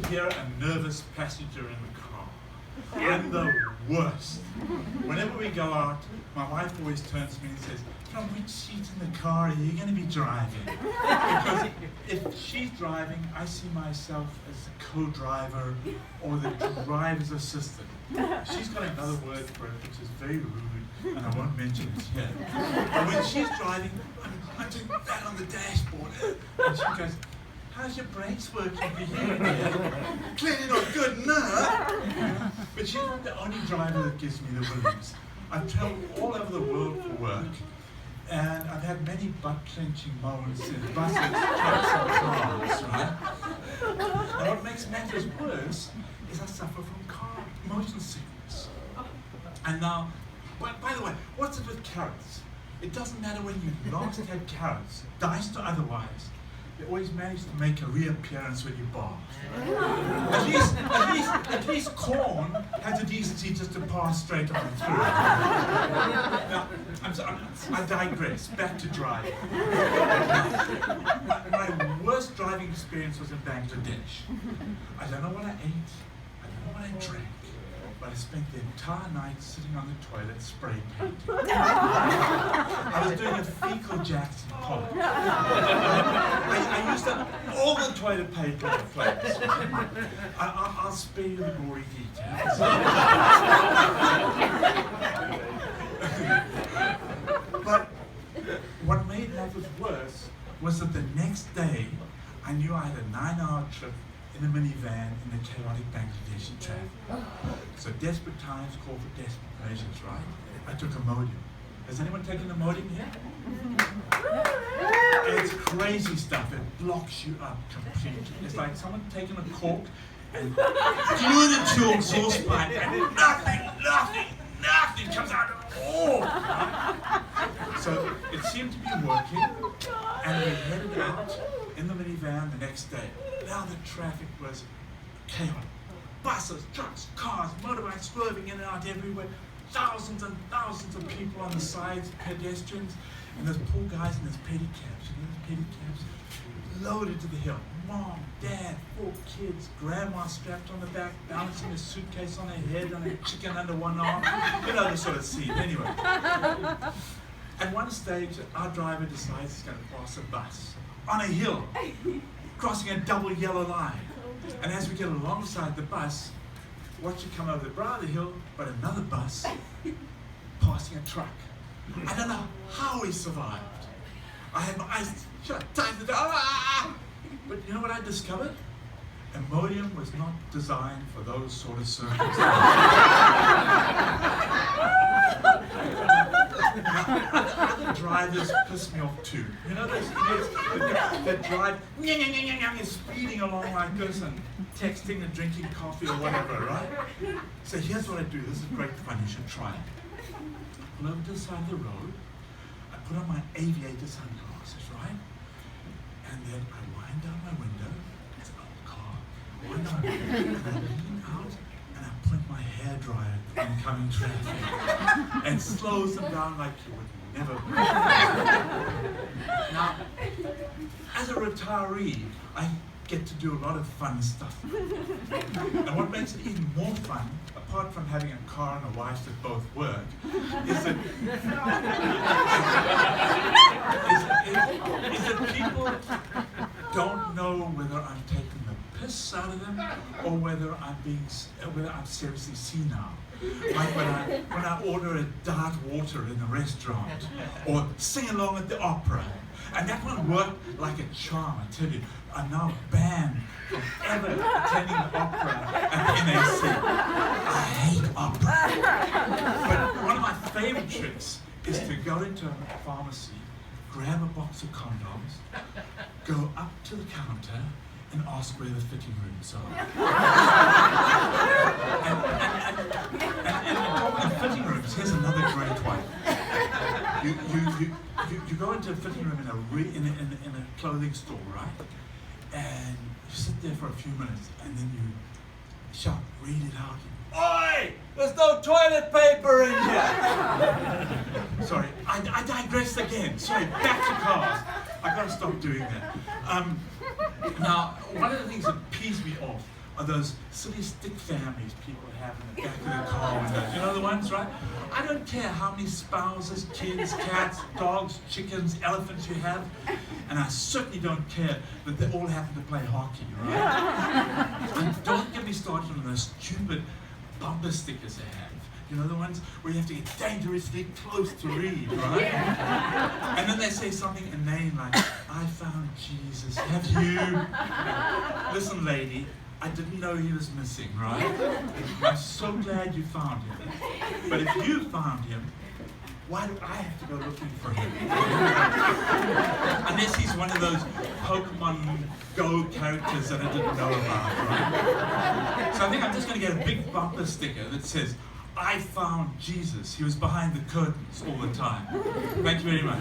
hear a nervous passenger in the car. I'm the worst. Whenever we go out, my wife always turns to me and says, "From which seat in the car are you going to be driving?" Because if she's driving, I see myself as the co-driver or the driver's assistant. She's got another word for it, which is very rude, and I won't mention it here. But when she's driving, I'm doing that on the dashboard, and she goes, "How's your brakes working for you? Clearly not good enough." But she's not the only driver that gives me the willies. I've traveled all over the world for work, and I've had many butt-clenching moments in buses, trucks, and cars, right? And what makes matters worse is I suffer from car motion sickness. And now, by the way, what's it with carrots? It doesn't matter when you last had carrots, diced or otherwise. They always manage to make a reappearance when you bath. At least corn has the decency just to pass straight on through. Now, I digress. Back to driving. My worst driving experience was in Bangladesh. I don't know what I ate. I don't know what I drank. But I spent the entire night sitting on the toilet spray painting. I was doing a fecal Jackson Pollock. I used up all the toilet paper on the place. I'll spare you the gory details. But what made matters worse was that the next day I knew I had a 9-hour trip in a minivan in the chaotic Bangladeshi traffic. So desperate times call for desperate measures, right? I took Imodium. Has anyone taken Imodium here? It's crazy stuff. It blocks you up completely. It's like someone taking a cork and glued it to your exhaust pipe, and nothing comes out at all. So it seemed to be working, and we headed out in the minivan the next day. Now the traffic was chaotic. Buses, trucks, cars, motorbikes swerving in and out everywhere. Thousands and thousands of people on the sides, pedestrians, and those poor guys in those pedicabs. You know, the pedicabs loaded to the hill. Mom, dad, 4 kids, grandma strapped on the back, balancing a suitcase on her head and a chicken under one arm. You know the sort of scene. Anyway, at one stage, our driver decides he's going to cross a bus on a hill, crossing a double yellow line. And as we get alongside the bus, watch it come over the brow of the hill, but another bus passing a truck. I don't know how he survived. I had my eyes shut tight. But you know what I discovered? Imodium was not designed for those sort of circumstances. Other drivers piss me off too. You know those idiots that drive speeding along like this and texting and drinking coffee or whatever, right? So here's what I do. This is great fun. You should try it. Pull over to the side of the road. I put on my aviator sunglasses, right? And then I wind down my window. It's an old car. I wind down my window and I lean out and I point my hairdryer at oncoming traffic and slows them down like you would never believe. Now, as a retiree, I get to do a lot of fun stuff. And what makes it even more fun, apart from having a car and a wife that both work, is that people don't know whether I'm taking the piss out of them or whether I'm seriously senile. Like when I order a dark water in a restaurant or sing along at the opera. And that one worked like a charm, I tell you. I'm now banned from ever attending the opera at the NAC. I hate opera. But one of my favorite tricks is to go into a pharmacy, grab a box of condoms, go up to the counter, and ask where the fitting rooms are. And talking of fitting rooms, here's another great one. You go into a fitting room in a clothing store, right? And you sit there for a few minutes, and then you shout, read it out. Oi! There's no toilet paper in here! Sorry, I digress again. Sorry, back to cars. I've got to stop doing that. Now, one of the things that pees me off are those silly stick families people have in the back of their car windows. You know the ones, right? I don't care how many spouses, kids, cats, dogs, chickens, elephants you have, and I certainly don't care that they all happen to play hockey, right? And don't get me started on those stupid bumper stickers they have. You know the ones where you have to get dangerously close to read, right? And then they say something inane like, I found Jesus, have you? Listen, lady, I didn't know he was missing, right? I'm so glad you found him. But if you found him, why do I have to go looking for him? Unless he's one of those Pokemon Go characters that I didn't know about, right? So I think I'm just going to get a big bumper sticker that says, I found Jesus. He was behind the curtains all the time. Thank you very much.